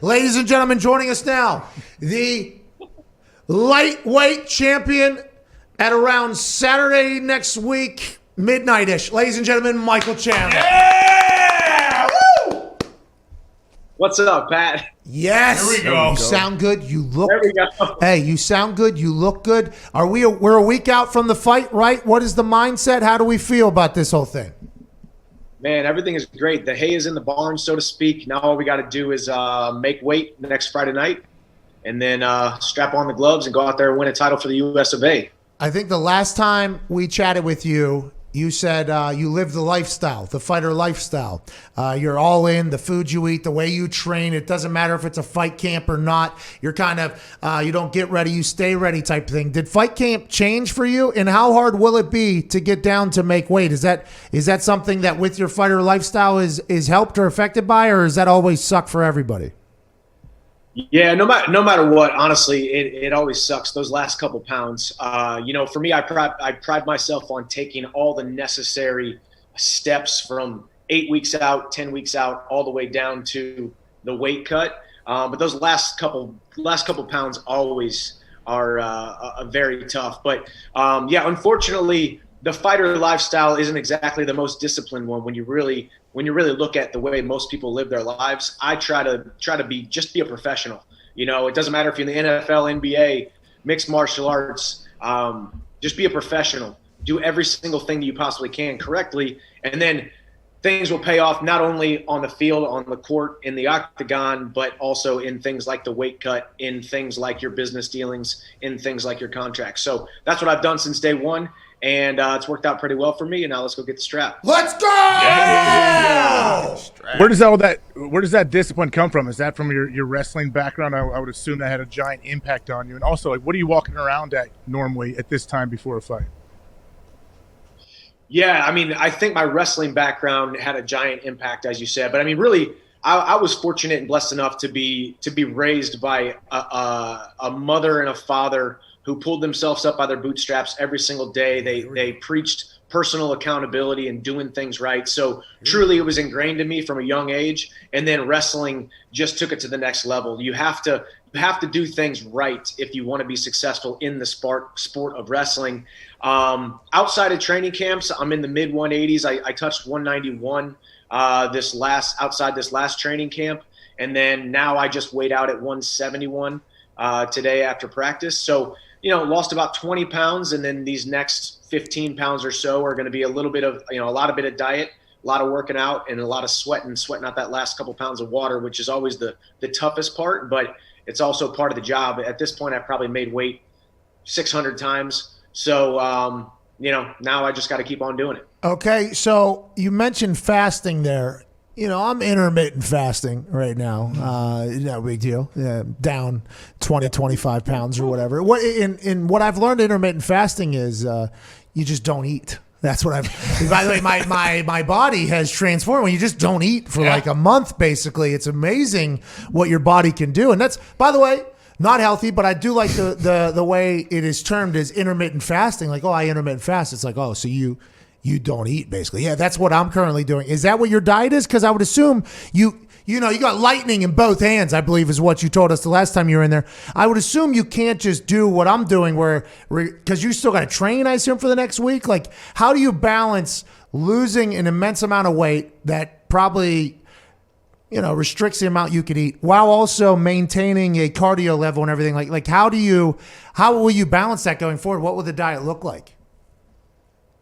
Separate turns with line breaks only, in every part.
Ladies and gentlemen, joining us now, the lightweight champion at around Saturday next week, midnight-ish. Ladies and gentlemen, Michael Chandler.
Yeah! Woo! What's up, Pat?
Yes.
There we go.
You sound good. You look.
There we go.
Hey, you sound good. You look good. We're a week out from the fight, right? What is the mindset? How do we feel about this whole thing?
Man, everything is great. The hay is in the barn, so to speak. Now all we got to do is make weight next Friday night and then strap on the gloves and go out there and win a title for the US of A.
I think the last time we chatted with you, you said you live the lifestyle, the fighter lifestyle. You're all in, the food you eat, the way you train. It doesn't matter if it's a fight camp or not. You're kind of, you don't get ready, you stay ready type thing. Did fight camp change for you? And how hard will it be to get down to make weight? Is that something that with your fighter lifestyle is helped or affected by, or does that always suck for everybody?
Yeah, no matter what, honestly, it always sucks, those last couple pounds. For me, I pride myself on taking all the necessary steps from 8 weeks out, 10 weeks out, all the way down to the weight cut. But those last couple pounds always are very tough. But unfortunately, the fighter lifestyle isn't exactly the most disciplined one when you really look at the way most people live their lives. I try to be a professional. It doesn't matter if you're in the NFL, NBA, mixed martial arts. Just be a professional. Do every single thing that you possibly can correctly, and then things will pay off not only on the field, on the court, in the octagon, but also in things like the weight cut, in things like your business dealings, in things like your contracts. So that's what I've done since day one. And it's worked out pretty well for me. And now let's go get the strap.
Let's go!
Yeah! Where does that discipline come from? Is that from your wrestling background? I would assume that had a giant impact on you. And also, what are you walking around at normally at this time before a fight?
Yeah, I think my wrestling background had a giant impact, as you said. But really, I was fortunate and blessed enough to be raised by a mother and a father who pulled themselves up by their bootstraps every single day. They preached personal accountability and doing things right. So truly it was ingrained in me from a young age. And then wrestling just took it to the next level. You have to do things right if you want to be successful in the sport of wrestling. Outside of training camps, I'm in the mid 180s. I touched 191 outside this last training camp. And then now I just weighed out at 171 today after practice. So, lost about 20 pounds, and then these next 15 pounds or so are going to be a little bit of, a lot of diet, a lot of working out, and a lot of sweating out that last couple pounds of water, which is always the toughest part, but it's also part of the job. At this point, I've probably made weight 600 times. So, now I just got to keep on doing it.
Okay, so you mentioned fasting there. I'm intermittent fasting right now. No big deal. Down 20, 25 pounds or whatever. What I've learned intermittent fasting is you just don't eat. That's what I've. By the way, my body has transformed when you just don't eat for like a month. Basically, it's amazing what your body can do, and that's, by the way, not healthy. But I do like the way it is termed as intermittent fasting. Like, I intermittent fast. It's like, so you don't eat, basically. Yeah, that's what I'm currently doing. Is that what your diet is? Because I would assume you got lightning in both hands, I believe is what you told us the last time you were in there. I would assume you can't just do what I'm doing because you still got to train, I assume, for the next week. Like, how do you balance losing an immense amount of weight that probably, restricts the amount you could eat while also maintaining a cardio level and everything? Like how will you balance that going forward? What will the diet look like?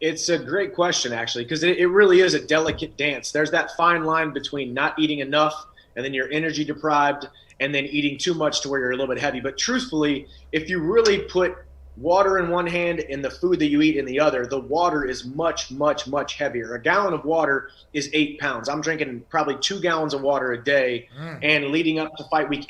It's a great question, actually, because it really is a delicate dance. There's that fine line between not eating enough and then you're energy deprived, and then eating too much to where you're a little bit heavy. But truthfully, if you really put water in one hand and the food that you eat in the other, the water is much, much, much heavier. A gallon of water is 8 pounds. I'm drinking probably 2 gallons of water a day. And leading up to fight week,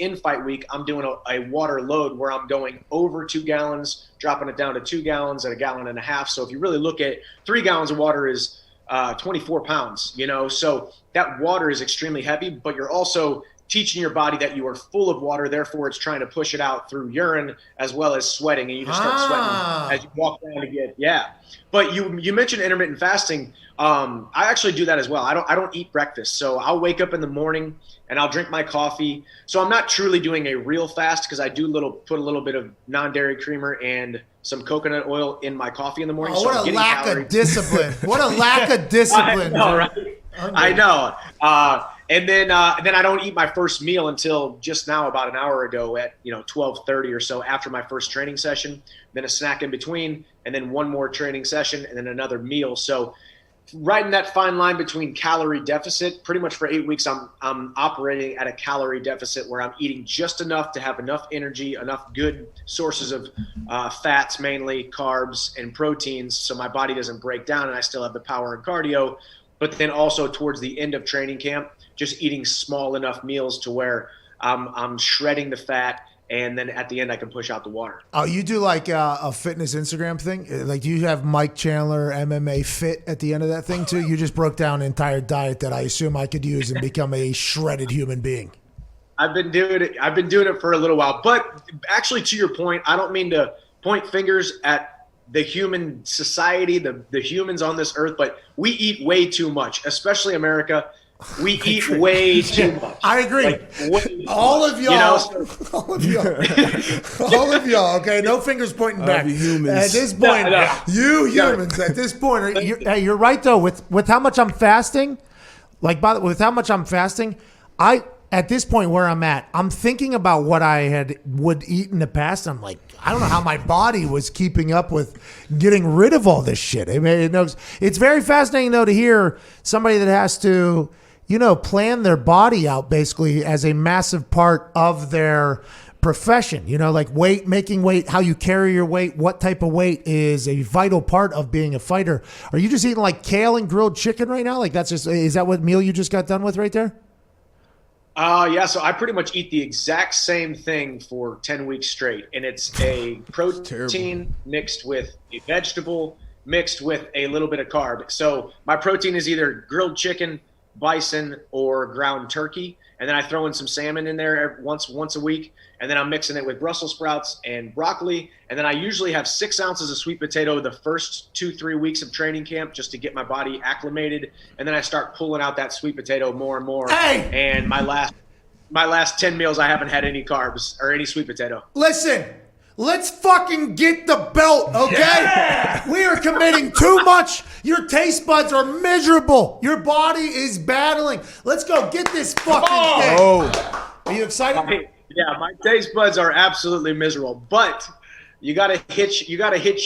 I'm doing a water load where I'm going over 2 gallons, dropping it down to 2 gallons and a gallon and a half. So if you really look at 3 gallons of water is 24 pounds, so that water is extremely heavy, but you're also teaching your body that you are full of water, therefore it's trying to push it out through urine as well as sweating, and you just start sweating as you walk down again. Yeah. But you mentioned intermittent fasting. I actually do that as well. I don't eat breakfast. So I'll wake up in the morning and I'll drink my coffee. So I'm not truly doing a real fast because I do put a little bit of non-dairy creamer and some coconut oil in my coffee in the morning.
Oh,
so
what a lack of discipline. What a lack of discipline.
I know, right? I know. And then I don't eat my first meal until just now, about an hour ago at 12:30 or so after my first training session. Then a snack in between, and then one more training session, and then another meal. So right in that fine line between calorie deficit, pretty much for 8 weeks, I'm operating at a calorie deficit where I'm eating just enough to have enough energy, enough good sources of fats, mainly carbs and proteins, so my body doesn't break down and I still have the power and cardio. But then also towards the end of training camp, just eating small enough meals to where I'm shredding the fat, and then at the end I can push out the water.
Oh, you do like a fitness Instagram thing? Like, do you have Mike Chandler MMA Fit at the end of that thing too? You just broke down an entire diet that I assume I could use and become a shredded human being.
I've been doing it for a little while. But actually, to your point, I don't mean to point fingers at the human society, the humans on this earth, but we eat way too much, especially America. We eat way too much.
I agree. All of y'all. All of y'all. All of y'all. Okay, no fingers pointing back.
Humans.
At this point, you humans. At this point, you're right though. With how much I'm fasting, with how much I'm fasting, at this point where I'm at, I'm thinking about what I would eat in the past. I'm like, I don't know how my body was keeping up with getting rid of all this shit. I mean, it's very fascinating though to hear somebody that has to, plan their body out basically as a massive part of their profession. Like making weight, how you carry your weight, what type of weight is a vital part of being a fighter. Are you just eating like kale and grilled chicken right now? Like is that what meal you just got done with right there?
Yeah, so I pretty much eat the exact same thing for 10 weeks straight, and it's a protein mixed with a vegetable mixed with a little bit of carb. So my protein is either grilled chicken, bison, or ground turkey, and then I throw in some salmon in there once a week, and then I'm mixing it with Brussels sprouts and broccoli, and then I usually have 6 ounces of sweet potato the first 2-3 weeks of training camp just to get my body acclimated, and then I start pulling out that sweet potato more and more.
Hey!
And my last 10 meals, I haven't had any carbs or any sweet potato.
Listen, let's fucking get the belt, okay? Yeah! We are committing too much. Your taste buds are miserable. Your body is battling. Let's go get this fucking thing. Oh. Are you excited?
Yeah, my taste buds are absolutely miserable, but you gotta hitch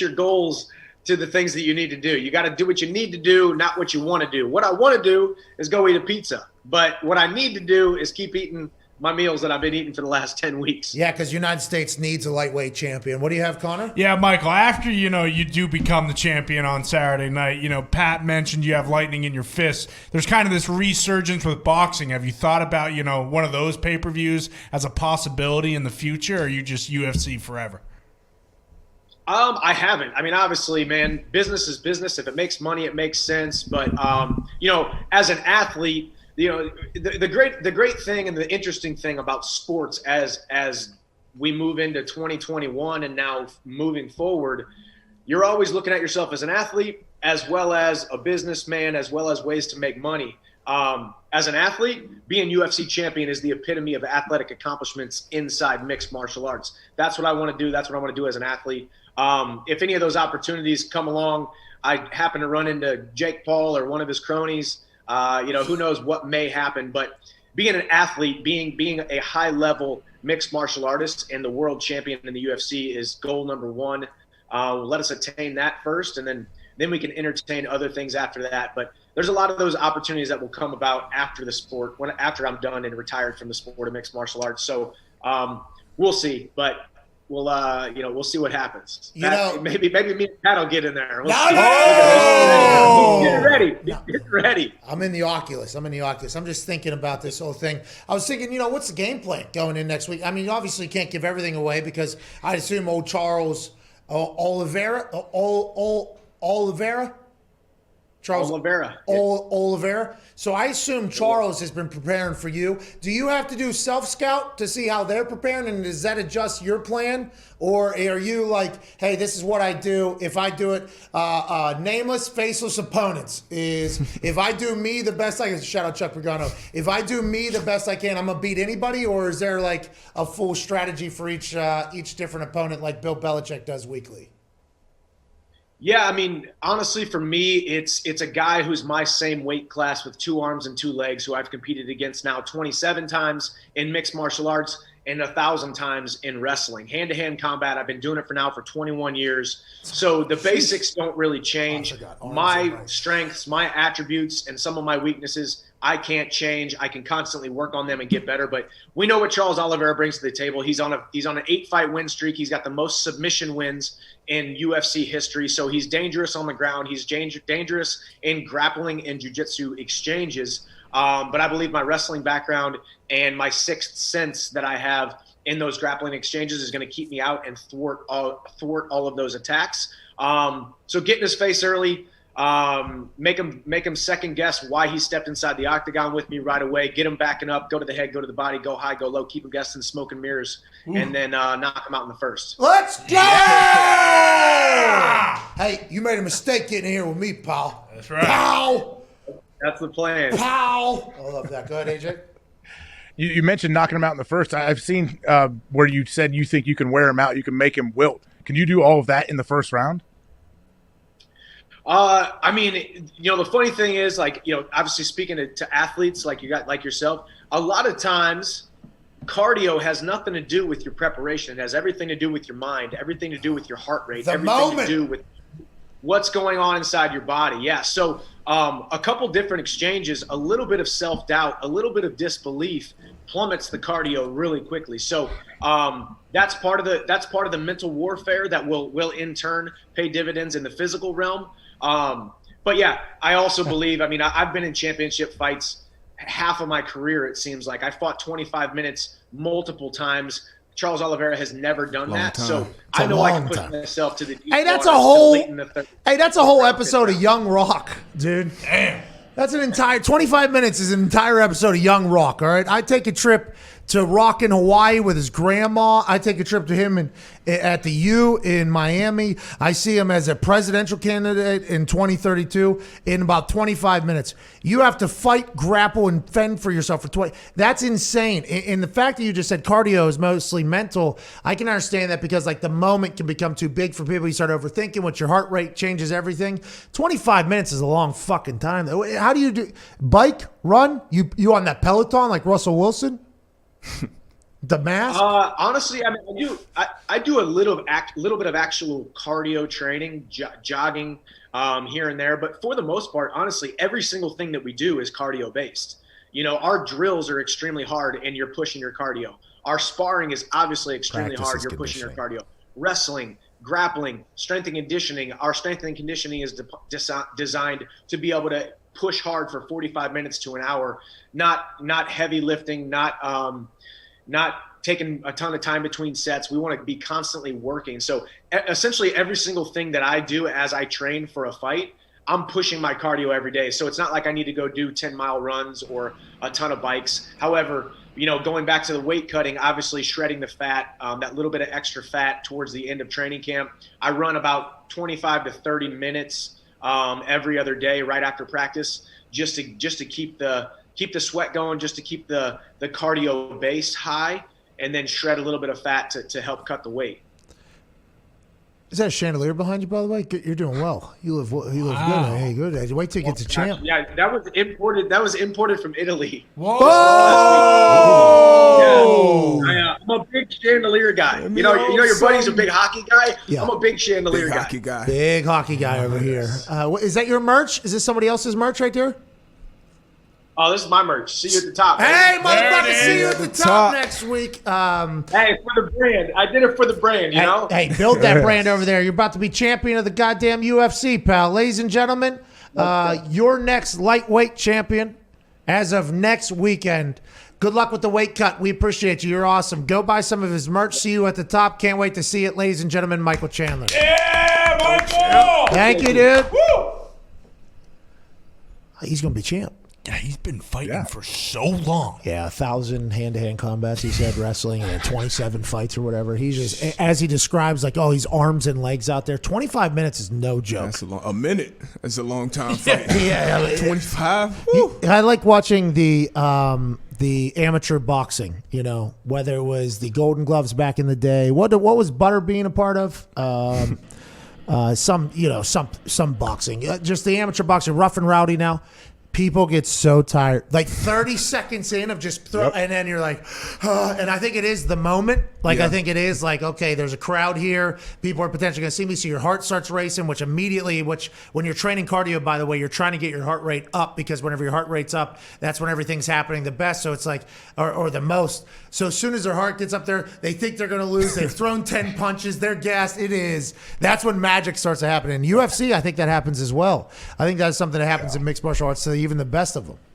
your goals to the things that you need to do. You got to do what you need to do, not what you want to do. What I want to do is go eat a pizza, but what I need to do is keep eating my meals that I've been eating for the last 10 weeks.
Yeah, because United States needs a lightweight champion. What do you have, Connor?
Yeah, Michael, after, you do become the champion on Saturday night, Pat mentioned you have lightning in your fists. There's kind of this resurgence with boxing. Have you thought about, one of those pay-per-views as a possibility in the future, or are you just UFC forever?
I haven't. I mean, obviously, man, business is business. If it makes money, it makes sense. But, as an athlete, the great thing and the interesting thing about sports as we move into 2021 and now moving forward, you're always looking at yourself as an athlete, as well as a businessman, as well as ways to make money. As an athlete, being UFC champion is the epitome of athletic accomplishments inside mixed martial arts. That's what I want to do. That's what I want to do as an athlete. If any of those opportunities come along, I happen to run into Jake Paul or one of his cronies, who knows what may happen. But being an athlete, being a high-level mixed martial artist and the world champion in the UFC is goal number one. Let us attain that first, and then we can entertain other things after that. But there's a lot of those opportunities that will come about after the sport, after I'm done and retired from the sport of mixed martial arts. So we'll see, but we'll see what happens. Maybe me and Pat will get in there. We'll see. Get ready. Get ready.
I'm in the Oculus. I'm just thinking about this whole thing. I was thinking, what's the game plan going in next week? I mean, obviously you can't give everything away because I assume old Charles Oliveira. Charles
Oliveira.
Oliveira. So I assume Charles has been preparing for you. Do you have to do self-scout to see how they're preparing, and does that adjust your plan? Or are you like, hey, this is what I do. If I do it, nameless, faceless opponents is if I do me the best I can, shout out Chuck Pagano. If I do me the best I can, I'm going to beat anybody? Or is there like a full strategy for each different opponent like Bill Belichick does weekly?
Yeah, I mean, honestly, for me, it's a guy who's my same weight class with 2 arms and 2 legs, who I've competed against now 27 times in mixed martial arts and 1,000 times in wrestling. Hand-to-hand combat, I've been doing it for 21 years. So the basics don't really change. My strengths, my attributes, and some of my weaknesses, I can't change. I can constantly work on them and get better. But we know what Charles Oliveira brings to the table. He's on an 8-fight win streak. He's got the most submission wins in UFC history. So he's dangerous on the ground. He's dangerous in grappling and jiu-jitsu exchanges. But I believe my wrestling background and my sixth sense that I have in those grappling exchanges is going to keep me out and thwart all of those attacks. So get in his face early. Make him second guess why he stepped inside the octagon with me right away. Get him backing up, go to the head, go to the body, go high, go low, keep him guessing smoke and mirrors, and then knock him out in the first.
Let's go! Yeah! Hey, you made a mistake getting here with me, pal.
That's right.
Pal!
That's the plan.
Pal! I love that. Go ahead, AJ.
You mentioned knocking him out in the first. I've seen where you said you think you can wear him out, you can make him wilt. Can you do all of that in the first round?
I mean, the funny thing is, obviously speaking to athletes like yourself, a lot of times cardio has nothing to do with your preparation. It has everything to do with your mind, everything to do with your heart rate, to do with what's going on inside your body. Yeah. So a couple different exchanges, a little bit of self-doubt, a little bit of disbelief plummets the cardio really quickly. So that's part of the mental warfare that will in turn pay dividends in the physical realm. But yeah, I also believe, I've been in championship fights half of my career. It seems like I fought 25 minutes multiple times. Charles Oliveira has never done that. So I know I can push myself to the deep
Hey, that's
water,
that's a whole episode of Young Rock, dude. Damn. That's an entire 25 minutes is an entire episode of Young Rock. All right. I take a trip to Rock in Hawaii with his grandma. I take a trip to him at the U in Miami. I see him as a presidential candidate in 2032 in about 25 minutes. You have to fight, grapple, and fend for yourself for 20. That's insane. And the fact that you just said cardio is mostly mental, I can understand that because the moment can become too big for people. You start overthinking what your heart rate changes everything. 25 minutes is a long fucking time. How do you do bike, run? You on that Peloton like Russell Wilson? The mask?
Honestly, I do a little bit of actual cardio training, jogging here and there. But for the most part, honestly, every single thing that we do is cardio based. Our drills are extremely hard and you're pushing your cardio. Our sparring is obviously extremely hard. You're pushing your cardio. Wrestling, grappling, strength and conditioning. Our strength and conditioning is designed to be able to push hard for 45 minutes to an hour, not heavy lifting, not taking a ton of time between sets. We want to be constantly working. So essentially every single thing that I do as I train for a fight, I'm pushing my cardio every day. So it's not like I need to go do 10-mile runs or a ton of bikes. However, going back to the weight cutting, obviously shredding the fat, that little bit of extra fat towards the end of training camp. I run about 25 to 30 minutes every other day right after practice, just to keep the sweat going, just to keep the cardio base high, and then shred a little bit of fat to help cut the weight.
Is that a chandelier behind you, by the way? You're doing well. You live good. Hey, good. Wait till you get to champ.
Yeah, that was imported from Italy.
Whoa!
Yeah. I'm a big chandelier guy. Your buddy's a big hockey guy. Yeah. I'm a big chandelier guy.
Big hockey guy over here. Is that your merch? Is this somebody else's merch right there?
Oh, this is my merch. See you at the top.
Hey, motherfucker, see you at the top next week.
Hey, for the brand. I did it for the brand, you know?
Hey, build that brand over there. You're about to be champion of the goddamn UFC, pal. Ladies and gentlemen, your next lightweight champion as of next weekend. Good luck with the weight cut. We appreciate you. You're awesome. Go buy some of his merch. See you at the top. Can't wait to see it. Ladies and gentlemen, Michael Chandler.
Yeah, Michael!
Thank you, dude.
Woo!
he's going to be champ.
Yeah, he's been fighting for so long.
Yeah, 1,000 hand-to-hand combats, he said, wrestling, and 27 fights or whatever. He's just, as he describes, like, he's arms and legs out there. 25 minutes is no joke.
That's a minute. That's a long time fighting.
Yeah,
25.
I like watching the amateur boxing. Whether it was the Golden Gloves back in the day. What was Butterbean a part of? Some boxing. Just the amateur boxing, rough and rowdy now. People get so tired. Like 30 seconds in of just throw, and then you're like, and I think it is the moment. Like, I think it is like, okay, there's a crowd here. People are potentially going to see me. So your heart starts racing, which when you're training cardio, by the way, you're trying to get your heart rate up, because whenever your heart rate's up, that's when everything's happening the best. So it's like, or the most. So as soon as their heart gets up there, they think they're going to lose. They've thrown 10 punches. They're gassed. That's when magic starts to happen. In UFC, I think that happens as well. I think that's something that happens in mixed martial arts to even the best of them.